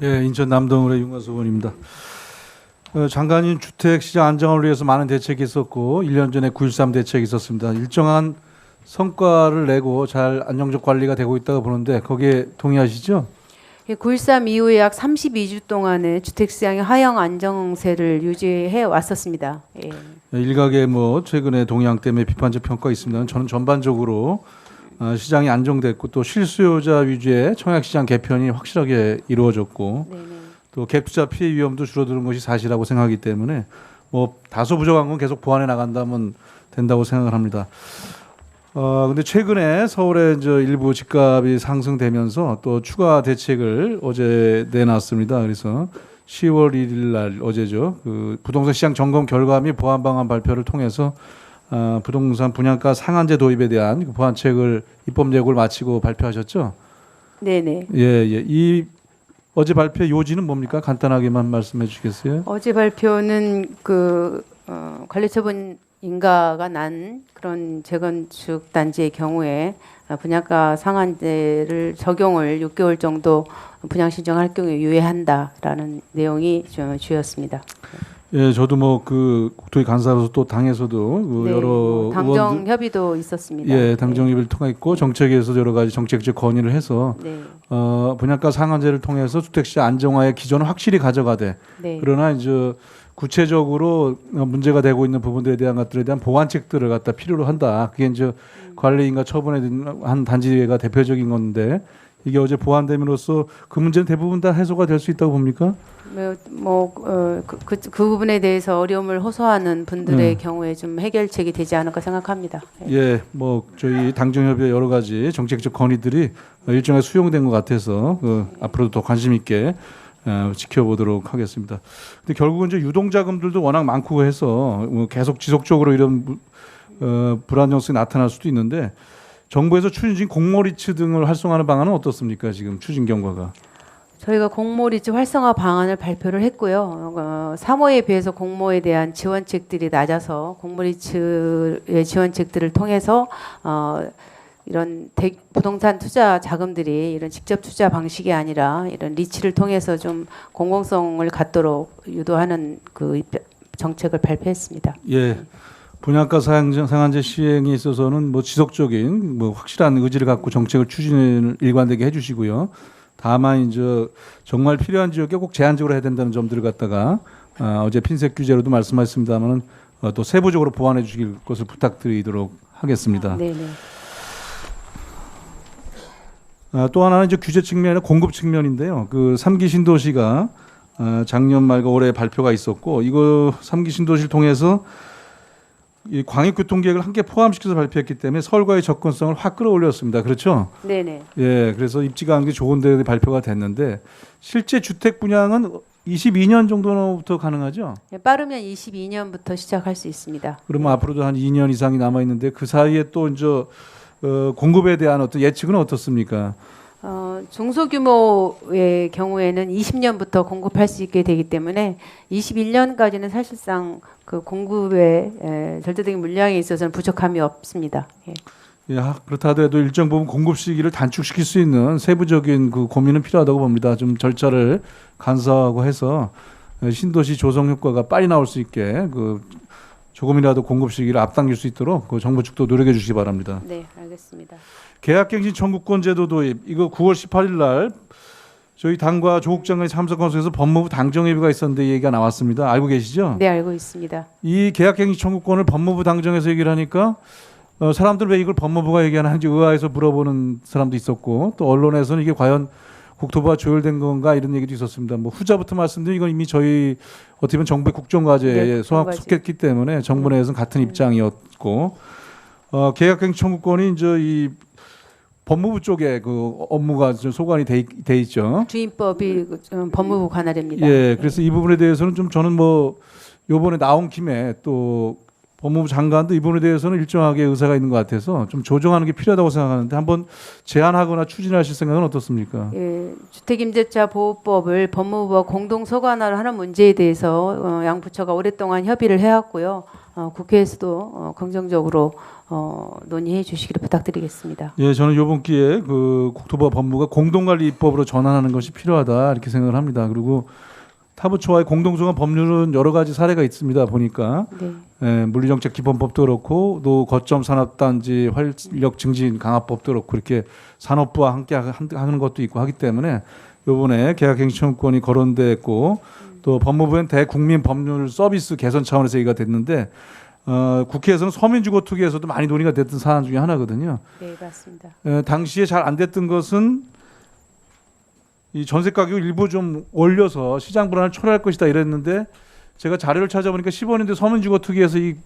예, 인천 남동울의 윤관수 의원입니다. 장관님 주택시장 안정화를 위해서 많은 대책이 있었고 1년 전에 9.13 대책이 있었습니다. 일정한 성과를 내고 잘 안정적 관리가 되고 있다고 보는데 거기에 동의하시죠? 9.13 이후에 약 32주 동안의 주택시장의 하향 안정세를 유지해 왔었습니다. 예. 일각에 뭐 최근에 동향 때문에 비판적 평가가 있습니다. 저는 전반적으로 시장이 안정됐고 또 실수요자 위주의 청약시장 개편이 확실하게 이루어졌고 네네. 또 갭투자 피해 위험도 줄어드는 것이 사실이라고 생각하기 때문에 뭐 다소 부족한 건 계속 보완해 나간다면 된다고 생각을 합니다. 근데 최근에 서울의 이제 일부 집값이 상승되면서 또 추가 대책을 어제 내놨습니다. 그래서 10월 1일 날 어제죠. 그 부동산 시장 점검 결과 및 보완 방안 발표를 통해서 부동산 분양가 상한제 도입에 대한 그 보완책을 입법 예고를 마치고 발표하셨죠? 네네. 예, 예. 이 어제 발표 요지는 뭡니까? 간단하게만 말씀해 주시겠어요? 어제 발표는 관리처분 인가가 난 그런 재건축 단지의 경우에 분양가 상한제를 적용을 6개월 정도 분양 신청할 경우에 유예한다라는 내용이 주였습니다. 예, 저도 뭐 그 국토위 간사로서 또 당에서도 그 네, 여러 당정 의원들, 협의도 있었습니다. 예, 당정 협의를 통했고 정책에서 여러 가지 정책적 건의를 해서 네. 분양가 상한제를 통해서 주택시장 안정화의 기존을 확실히 가져가되 네. 그러나 이제 구체적으로 문제가 되고 있는 부분들에 대한 것들에 대한 보완책들을 갖다 필요로 한다. 그게 이제 관리인가 처분에 한 단지가 대표적인 건데 이게 어제 보완됨으로써 그 문제는 대부분 다 해소가 될 수 있다고 봅니까? 그 부분에 대해서 어려움을 호소하는 분들의 경우에 좀 해결책이 되지 않을까 생각합니다. 예, 뭐 저희 당정협의 여러 가지 정책적 건의들이 일정하게 수용된 것 같아서 앞으로도 더 관심 있게 지켜보도록 하겠습니다. 근데 결국은 이제 유동자금들도 워낙 많고 해서 계속 지속적으로 이런 불안정성이 나타날 수도 있는데 정부에서 추진 중인 공모리츠 등을 활성화하는 방안은 어떻습니까? 지금 추진 경과가. 저희가 공모리츠 활성화 방안을 발표를 했고요. 사모에 비해서 공모에 대한 지원책들이 낮아서 공모리츠의 지원책들을 통해서 이런 부동산 투자 자금들이 이런 직접 투자 방식이 아니라 이런 리츠를 통해서 좀 공공성을 갖도록 유도하는 그 정책을 발표했습니다. 예. 분양가 상한제 시행에 있어서는 뭐 지속적인 뭐 확실한 의지를 갖고 정책을 추진을 일관되게 해주시고요. 다만 이제 정말 필요한 지역에 꼭 제한적으로 해야 된다는 점들을 갖다가 어제 핀셋 규제로도 말씀하셨습니다만은 또 세부적으로 보완해 주실 것을 부탁드리도록 하겠습니다. 네네. 또 하나는 이제 규제 측면이나 공급 측면인데요. 그 3기 신도시가 작년 말과 올해 발표가 있었고 이거 3기 신도시를 통해서 이 광역교통계획을 함께 포함시켜서 발표했기 때문에 서울과의 접근성을 확 끌어올렸습니다. 그렇죠? 네네. 예, 그래서 입지가 한 게 좋은 데 발표가 됐는데 실제 주택 분양은 22년 정도부터 가능하죠? 빠르면 22년부터 시작할 수 있습니다. 그러면 앞으로도 한 2년 이상이 남아 있는데 그 사이에 또 이제 공급에 대한 어떤 예측은 어떻습니까? 중소규모의 경우에는 20년부터 공급할 수 있게 되기 때문에 21년까지는 사실상 그 공급의 절대적인 물량에 있어서는 부족함이 없습니다. 예. 예, 그렇다 하더라도 일정 부분 공급 시기를 단축시킬 수 있는 세부적인 그 고민은 필요하다고 봅니다. 좀 절차를 간소화하고 해서 신도시 조성 효과가 빨리 나올 수 있게 그 조금이라도 공급 시기를 앞당길 수 있도록 그 정부 측도 노력해 주시기 바랍니다. 네, 알겠습니다. 계약갱신 청구권 제도 도입 이거 9월 18일 날 저희 당과 조국 장관이 참석한 속에서 법무부 당정협의가 있었는데 얘기가 나왔습니다. 알고 계시죠? 네, 알고 있습니다. 이 계약갱신 청구권을 법무부 당정에서 얘기를 하니까 사람들 왜 이걸 법무부가 얘기하는지 의아해서 물어보는 사람도 있었고 또 언론에서는 이게 과연 국토부가 조율된 건가 이런 얘기도 있었습니다. 뭐 후자부터 말씀드린 이건 이미 저희 어떻게 보면 정부의 국정과제에 네, 국정과제. 속했기 때문에 정부 내에서는 같은 입장이었고 계약갱신 청구권이 이제 이 법무부 쪽에 그 업무가 좀 소관이 돼 있죠. 주임법이 법무부 관할입니다. 예, 그래서 이 부분에 대해서는 좀 저는 뭐 요번에 나온 김에 또 법무부 장관도 이 부분에 대해서는 일정하게 의사가 있는 것 같아서 좀 조정하는 게 필요하다고 생각하는데 한번 제안하거나 추진하실 생각은 어떻습니까? 예, 주택임대차 보호법을 법무부와 공동 소관화를 하는 문제에 대해서 양 부처가 오랫동안 협의를 해왔고요. 국회에서도 긍정적으로 논의해 주시기를 부탁드리겠습니다. 예, 저는 이번 기회에 그 국토부와 법무가 공동관리 입법으로 전환하는 것이 필요하다 이렇게 생각을 합니다. 그리고 타부처와의 공동성한 법률은 여러 가지 사례가 있습니다. 보니까 네. 예, 물리정책 기본법도 그렇고 또 거점 산업단지 활력 증진 강화법도 그렇고 이렇게 산업부와 함께 하는 것도 있고 하기 때문에 이번에 계약갱신청구권이 거론됐고 또 법무부엔 대국민 법률 서비스 개선 차원에서 얘기가 됐는데 국회에서는 서민주거투기에서도 많이 논의가 됐던 사안 중에 하나거든요. 네, 맞습니다. 당시에 잘 안 됐던 것은 이 전세 가격 일부 좀 올려서 시장 불안을 초래할 것이다 이랬는데 제가 자료를 찾아보니까 15년대 서민주거투기에서 이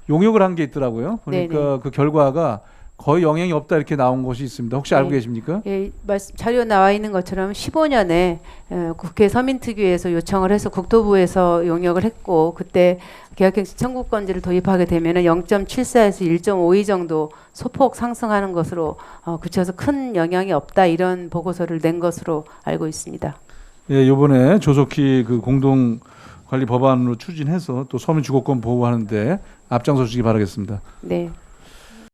용역을 한 게 있더라고요. 그러니까 네네. 그 결과가 거의 영향이 없다 이렇게 나온 것이 있습니다. 혹시 알고 네. 계십니까? 예, 자료 나와 있는 것처럼 15년에 국회 서민특위에서 요청을 해서 국토부에서 용역을 했고 그때 계약갱신 청구권제를 도입하게 되면은 0.74에서 1.52 정도 소폭 상승하는 것으로 그쳐서 큰 영향이 없다 이런 보고서를 낸 것으로 알고 있습니다. 예, 이번에 조속히 그 공동 관리 법안으로 추진해서 또 서민 주거권 보호하는데 앞장서 주시기 바라겠습니다. 네.